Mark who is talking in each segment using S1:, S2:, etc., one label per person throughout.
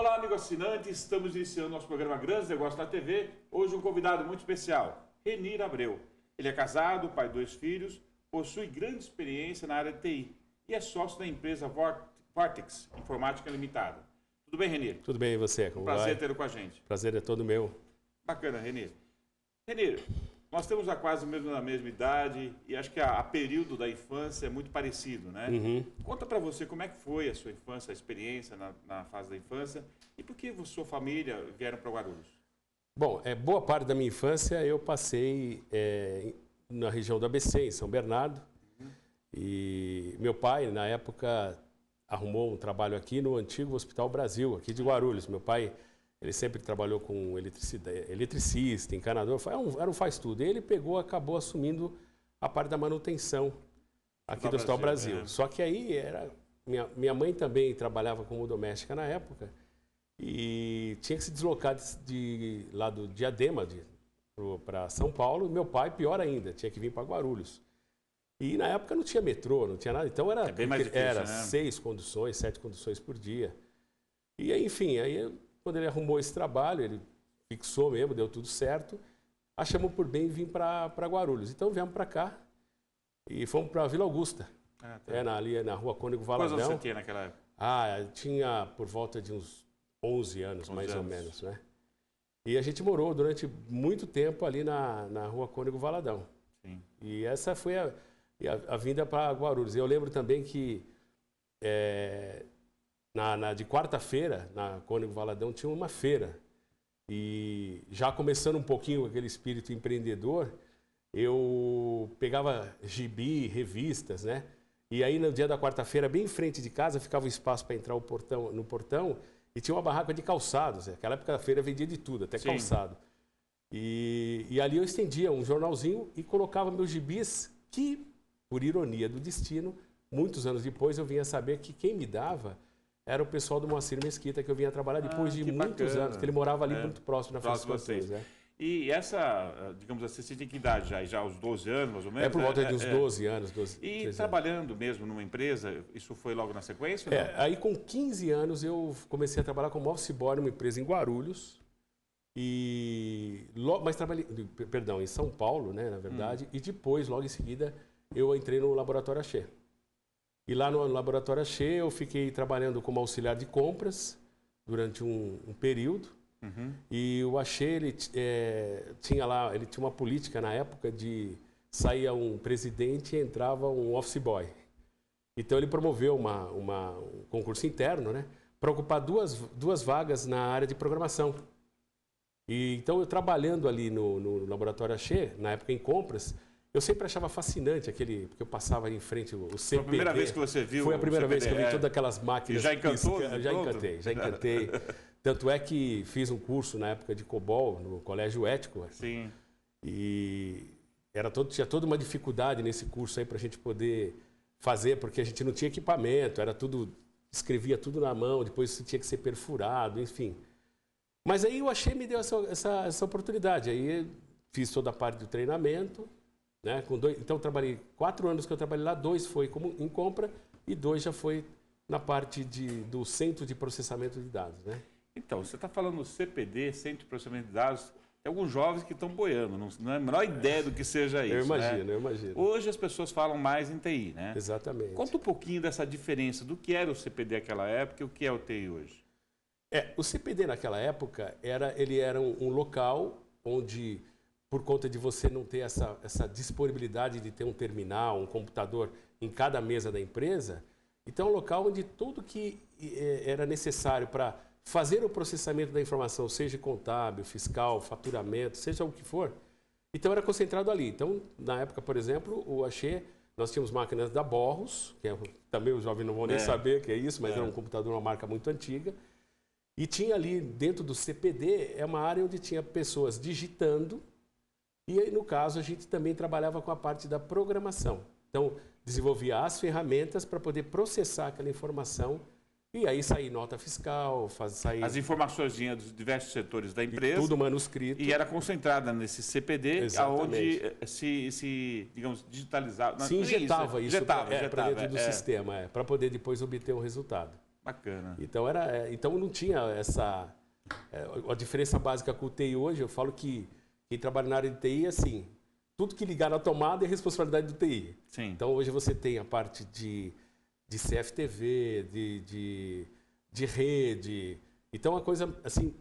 S1: Olá, amigo assinante, estamos iniciando nosso programa Grandes Negócios na TV. Hoje um convidado muito especial, Renir Abreu. Ele é casado, pai de 2 filhos, possui grande experiência na área de TI e é sócio da empresa Vortex Informática Limitada. Tudo bem, Renir?
S2: Tudo bem, e você? Como
S1: Prazer
S2: vai?
S1: tê-lo com a gente.
S2: Prazer é todo meu.
S1: Bacana, Renir. Renir, nós temos quase na mesma idade e acho que a período da infância é muito parecido, né? Conta pra você como é que foi a sua infância, a experiência na fase da infância e por que sua família vieram para Guarulhos?
S2: Bom, boa parte da minha infância eu passei na região do ABC, em São Bernardo. E meu pai, na época, arrumou um trabalho aqui no antigo Hospital Brasil, aqui de Guarulhos. Meu pai, ele sempre trabalhou com eletricista, encanador, era um faz-tudo. Ele acabou assumindo a parte da manutenção aqui do Hospital Brasil. Só que aí, minha mãe também trabalhava como doméstica na época e tinha que se deslocar lá do Diadema para São Paulo. E meu pai, pior ainda, tinha que vir para Guarulhos. E na época não tinha metrô, não tinha nada. Então era
S1: bem mais difícil, né?
S2: 6 conduções, 7 conduções por dia. E aí, enfim, quando ele arrumou esse trabalho, ele fixou mesmo, deu tudo certo, achamos por bem vir para Guarulhos. Então viemos para cá e fomos para Vila Augusta, ali na rua Cônego Valadão.
S1: Quantos anos você tinha naquela época?
S2: Eu tinha por volta de uns 11 anos, mais ou menos, né? E a gente morou durante muito tempo ali na rua Cônego Valadão.
S1: Sim.
S2: E essa foi a vinda para Guarulhos. Eu lembro também que de quarta-feira, na Cônego Valadão, tinha uma feira. E já começando um pouquinho com aquele espírito empreendedor, eu pegava gibi, revistas, né? E aí no dia da quarta-feira, bem em frente de casa, ficava o espaço para entrar no portão e tinha uma barraca de calçados. Naquela época a feira vendia de tudo, até calçado. E ali eu estendia um jornalzinho e colocava meus gibis que, por ironia do destino, muitos anos depois eu vinha saber que quem me dava era o pessoal do Moacir Mesquita, que eu vinha trabalhar depois de muitos anos, que ele morava ali muito próximo na Francisco Assis, né?
S1: E essa, digamos assim, você tinha que idade já aos 12 anos, mais ou menos?
S2: Por volta de uns 12 anos. 13
S1: trabalhando anos. Mesmo numa empresa, isso foi logo na sequência? Ou não?
S2: Aí com 15 anos eu comecei a trabalhar como office boy numa empresa em Guarulhos. Mas trabalhei, em São Paulo, né, na verdade, e depois, logo em seguida, eu entrei no Laboratório Axê. E lá no Laboratório Axê eu fiquei trabalhando como auxiliar de compras durante um período. E o Axê, ele tinha uma política na época de saía um presidente e entrava um office boy. Então ele promoveu um concurso interno, né, para ocupar duas vagas na área de programação. E então eu trabalhando ali no Laboratório Axê, na época em compras, eu sempre achava fascinante porque eu passava ali em frente o CPD.
S1: Foi a primeira vez que você viu?
S2: Foi a primeira vez que eu vi todas aquelas máquinas.
S1: E já encantou?
S2: Já encantei. Tanto é que fiz um curso na época de COBOL, no Colégio Ético.
S1: Sim.
S2: E tinha toda uma dificuldade nesse curso aí para a gente poder fazer, porque a gente não tinha equipamento, escrevia tudo na mão, depois isso tinha que ser perfurado, enfim. Mas aí o Axê me deu essa oportunidade. Aí fiz toda a parte do treinamento, né? Então trabalhei 4 anos que eu trabalhei lá, 2 foi em compra e 2 já foi na parte do Centro de Processamento de Dados, né?
S1: Então, você está falando do CPD, Centro de Processamento de Dados, tem alguns jovens que estão boiando, não é a menor ideia do que seja isso.
S2: Eu imagino.
S1: Hoje as pessoas falam mais em TI, né?
S2: Exatamente.
S1: Conta um pouquinho dessa diferença do que era o CPD naquela época e o que é o TI hoje.
S2: O CPD naquela época ele era um local onde, por conta de você não ter essa disponibilidade de ter um terminal, um computador em cada mesa da empresa, então é um local onde tudo que era necessário para fazer o processamento da informação, seja contábil, fiscal, faturamento, seja o que for, então era concentrado ali. Então, na época, por exemplo, o Axê, nós tínhamos máquinas da Borros, que também os jovens não vão nem saber o que é isso, mas era um computador, uma marca muito antiga. E tinha ali, dentro do CPD, uma área onde tinha pessoas digitando, e aí, no caso, a gente também trabalhava com a parte da programação. Então, desenvolvia as ferramentas para poder processar aquela informação e aí sair nota fiscal, sair...
S1: As informações vinham dos diversos setores da empresa.
S2: Tudo manuscrito.
S1: E era concentrada nesse CPD, onde digamos, digitalizava...
S2: Se injetava isso
S1: para
S2: dentro do sistema, para poder depois obter um resultado.
S1: Bacana.
S2: Então não tinha essa... a diferença básica com o TI hoje, eu falo que quem trabalha na área de TI é assim, tudo que ligar na tomada é responsabilidade do TI.
S1: Sim.
S2: Então hoje você tem a parte de CFTV, de rede. Então a coisa, assim,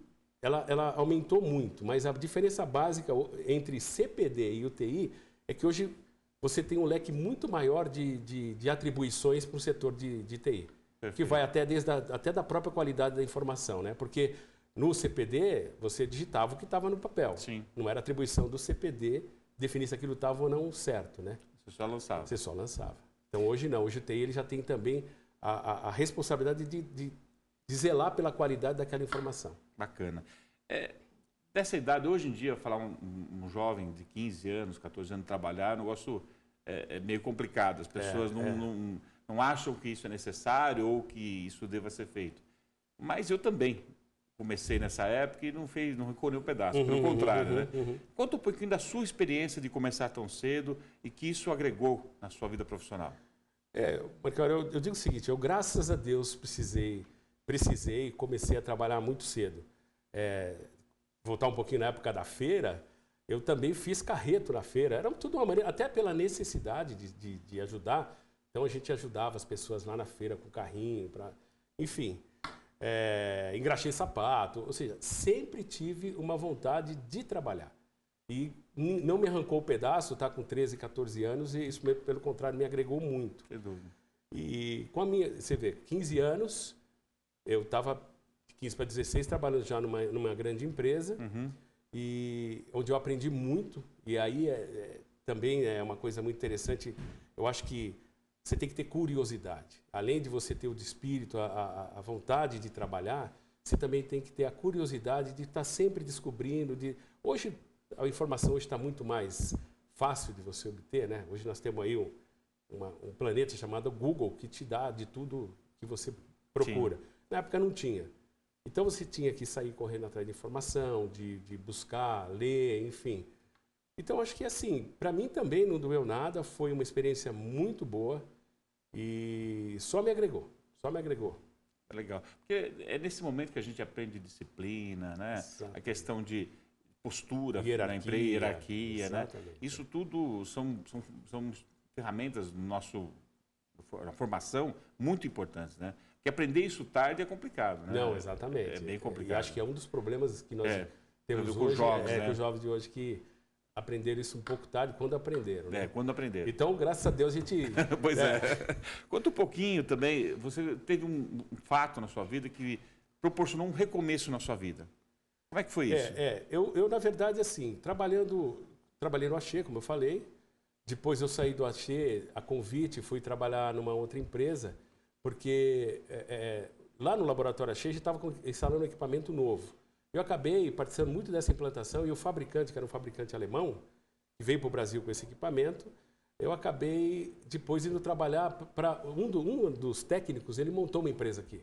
S2: ela aumentou muito, mas a diferença básica entre CPD e UTI é que hoje você tem um leque muito maior de atribuições para o setor de TI. Perfeito. Que vai até da própria qualidade da informação, né? Porque no CPD, você digitava o que estava no papel.
S1: Sim.
S2: Não era atribuição do CPD definir se aquilo estava ou não certo, né?
S1: Você só lançava.
S2: Então hoje não, hoje o TI ele já tem também a responsabilidade de zelar pela qualidade daquela informação.
S1: Bacana. Dessa idade, hoje em dia, falar um jovem de 15 anos, 14 anos trabalhar, o negócio é meio complicado. As pessoas não acham que isso é necessário ou que isso deva ser feito. Mas eu também comecei nessa época e não recolheu um pedaço, pelo contrário, né? Conta um pouquinho da sua experiência de começar tão cedo e que isso agregou na sua vida profissional.
S2: Marcelo, eu digo o seguinte, eu graças a Deus precisei e comecei a trabalhar muito cedo. Voltar um pouquinho na época da feira, eu também fiz carreto na feira. Era tudo uma maneira, até pela necessidade de ajudar. Então a gente ajudava as pessoas lá na feira com carrinho, enfim. Engraxei sapato, ou seja, sempre tive uma vontade de trabalhar. E não me arrancou o pedaço, tá com 13, 14 anos, e isso, pelo contrário, me agregou muito.
S1: Sem dúvida.
S2: E com você vê, 15 anos, eu estava de 15 para 16 trabalhando já numa grande empresa, e onde eu aprendi muito, e aí também é uma coisa muito interessante, eu acho que você tem que ter curiosidade. Além de você ter o espírito, a vontade de trabalhar, você também tem que ter a curiosidade de estar sempre descobrindo. Hoje, a informação está muito mais fácil de você obter, né? Hoje nós temos aí um planeta chamado Google, que te dá de tudo que você procura. Sim. Na época não tinha. Então você tinha que sair correndo atrás de informação, de buscar, ler, enfim. Então, acho que assim, para mim também não doeu nada, foi uma experiência muito boa e só me agregou.
S1: É legal. Porque é nesse momento que a gente aprende disciplina, né? Exatamente. A questão de postura na empresa, hierarquia, né? Isso tudo são ferramentas na formação muito importantes, né? Porque aprender isso tarde é complicado, né?
S2: Não, exatamente.
S1: É bem complicado.
S2: E acho que é um dos problemas que nós temos
S1: com
S2: hoje,
S1: os jovens, né?
S2: com os jovens de hoje que aprenderam isso um pouco tarde, quando aprenderam. Né?
S1: Quando aprenderam.
S2: Então, graças a Deus, a gente...
S1: Pois é. Conta um pouquinho também, você teve um fato na sua vida que proporcionou um recomeço na sua vida. Como é que foi isso?
S2: Eu, na verdade, assim, trabalhei no Axê, como eu falei. Depois eu saí do Axê, a convite, fui trabalhar numa outra empresa, porque lá no laboratório Axê a gente estava instalando um equipamento novo. Eu acabei participando muito dessa implantação e o fabricante, que era um fabricante alemão, que veio para o Brasil com esse equipamento, eu acabei depois indo trabalhar para um dos técnicos, ele montou uma empresa aqui,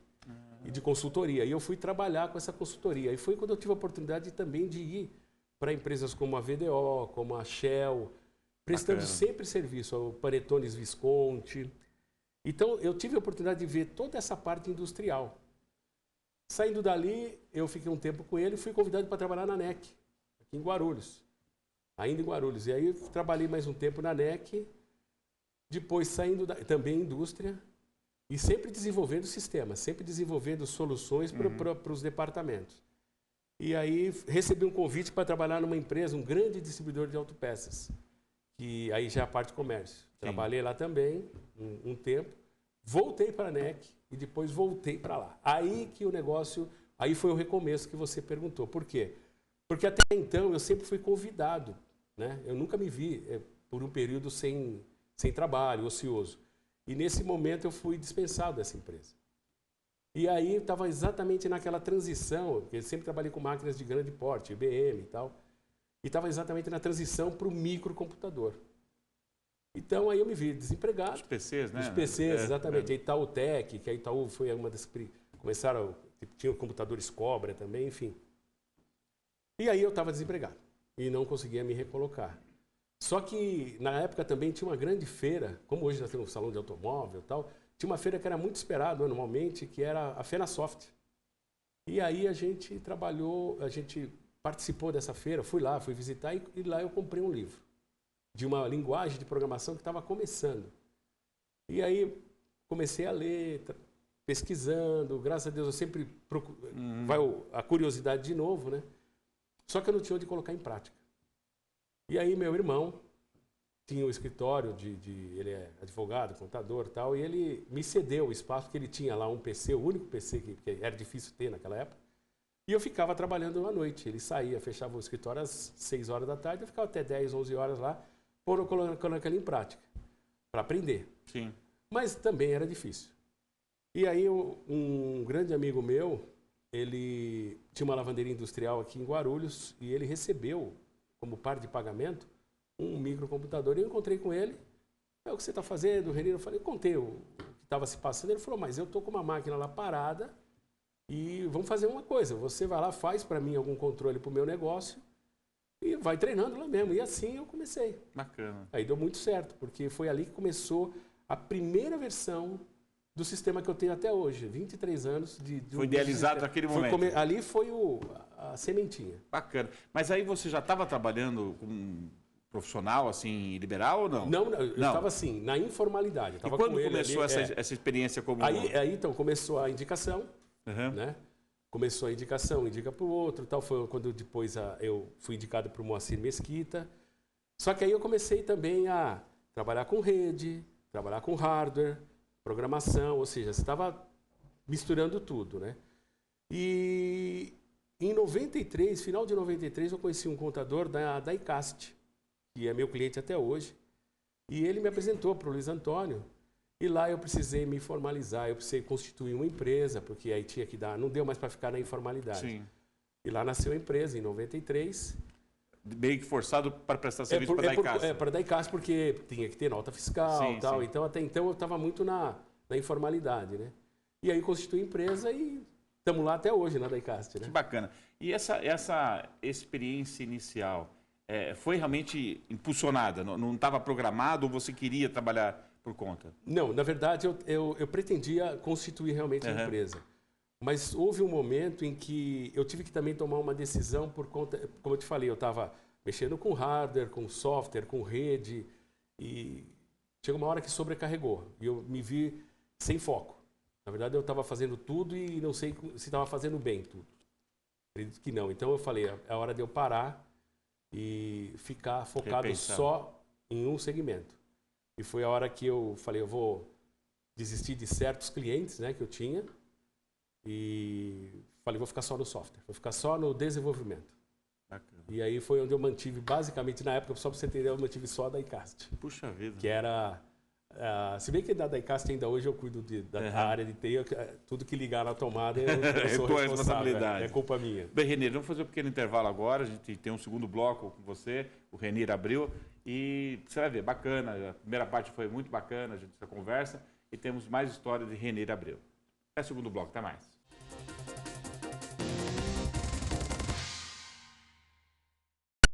S2: de consultoria, e eu fui trabalhar com essa consultoria. E foi quando eu tive a oportunidade também de ir para empresas como a VDO, como a Shell, prestando sempre serviço ao Panetones Visconti. Então, eu tive a oportunidade de ver toda essa parte industrial. Saindo dali, eu fiquei um tempo com ele e fui convidado para trabalhar na NEC, aqui em Guarulhos. Ainda em Guarulhos. E aí, trabalhei mais um tempo na NEC, depois saindo também indústria, e sempre desenvolvendo sistemas, sempre desenvolvendo soluções para os departamentos. E aí, recebi um convite para trabalhar numa empresa, um grande distribuidor de autopeças, que aí já é a parte de comércio. Sim. Trabalhei lá também, um tempo, voltei para a NEC, e depois voltei para lá. Aí que o negócio... Aí foi o recomeço que você perguntou. Por quê? Porque até então eu sempre fui convidado, né? Eu nunca me vi por um período sem trabalho, ocioso. E nesse momento eu fui dispensado dessa empresa. E aí eu estava exatamente naquela transição, porque eu sempre trabalhei com máquinas de grande porte, IBM e tal, e estava exatamente na transição para o microcomputador. Então, aí eu me vi desempregado.
S1: Os PCs, né?
S2: Os PCs, exatamente. A Itautec, que a Itaú foi uma das que começaram... Tinha computadores Cobra também, enfim. E aí eu estava desempregado. E não conseguia me recolocar. Só que, na época, também tinha uma grande feira. Como hoje nós temos um salão de automóvel e tal. tinha uma feira que era muito esperada anualmente, que era a FenaSoft. E aí a gente trabalhou, a gente participou dessa feira, fui lá, fui visitar e lá eu comprei um livro de uma linguagem de programação que estava começando. E aí comecei a ler, pesquisando, graças a Deus eu sempre procuro, vai a curiosidade de novo, né? Só que eu não tinha onde colocar em prática. E aí meu irmão tinha um escritório ele é advogado, contador e tal, e ele me cedeu o espaço, porque ele tinha lá um PC, o único PC que era difícil ter naquela época, e eu ficava trabalhando à noite. Ele saía, fechava o escritório às 6 horas da tarde, eu ficava até 10, 11 horas lá, colocando aquilo em prática, para aprender.
S1: Sim.
S2: Mas também era difícil. E aí um grande amigo meu, ele tinha uma lavanderia industrial aqui em Guarulhos, e ele recebeu, como par de pagamento, um microcomputador. E eu encontrei com ele. É o que você está fazendo, Renir? Eu falei, eu contei o que estava se passando. Ele falou, mas eu estou com uma máquina lá parada e vamos fazer uma coisa. Você vai lá, faz para mim algum controle para o meu negócio e vai treinando lá mesmo. E assim eu comecei.
S1: Bacana.
S2: Aí deu muito certo, porque foi ali que começou a primeira versão do sistema que eu tenho até hoje. 23 anos de
S1: foi idealizado naquele momento.
S2: Ali foi a sementinha.
S1: Bacana. Mas aí você já estava trabalhando com profissional, assim, liberal ou não?
S2: Não, eu estava assim, na informalidade.
S1: E quando começou essa experiência como...
S2: Aí, então, começou a indicação, né? Começou a indicação, indica para o outro, tal. Foi quando depois eu fui indicado para o Moacir Mesquita. Só que aí eu comecei também a trabalhar com rede, trabalhar com hardware, programação, ou seja, você estava misturando tudo, né? E em 93, final de 93, eu conheci um contador da ICAST, que é meu cliente até hoje, e ele me apresentou para o Luiz Antônio, e lá eu precisei me formalizar, eu precisei constituir uma empresa, porque aí tinha que dar, não deu mais para ficar na informalidade.
S1: Sim.
S2: E lá nasceu a empresa, em 93.
S1: Meio que forçado para prestar serviço para a DICAST.
S2: Para a DICAST, porque tinha que ter nota fiscal e tal, então até então eu estava muito na informalidade, né? E aí constituí a empresa e estamos lá até hoje, na DICAST, né?
S1: Que bacana. E essa experiência inicial foi realmente impulsionada? Não estava programado ou você queria trabalhar por conta?
S2: Não, na verdade eu pretendia constituir realmente a empresa. Mas houve um momento em que eu tive que também tomar uma decisão por conta, como eu te falei, eu estava mexendo com hardware, com software, com rede, e chegou uma hora que sobrecarregou. E eu me vi sem foco. Na verdade, eu estava fazendo tudo e não sei se estava fazendo bem tudo. Acredito que não. Então eu falei, é hora de eu parar e ficar focado só em um segmento. E foi a hora que eu falei, eu vou desistir de certos clientes, né, que eu tinha, e falei, vou ficar só no software, vou ficar só no desenvolvimento. Bacana. E aí foi onde eu mantive, basicamente, na época, só para você entender, eu mantive só a DICAST.
S1: Puxa vida.
S2: Que era... se bem que da DICAST ainda hoje eu cuido da área de TI, tudo que ligar na tomada eu sou responsável, responsabilidade. É culpa minha.
S1: Bem, Renir, vamos fazer um pequeno intervalo agora, a gente tem um segundo bloco com você, o Renir Abreu, e você vai ver, bacana, a primeira parte foi muito bacana, a gente conversa, e temos mais história de Renir Abreu. Até o segundo bloco, até mais.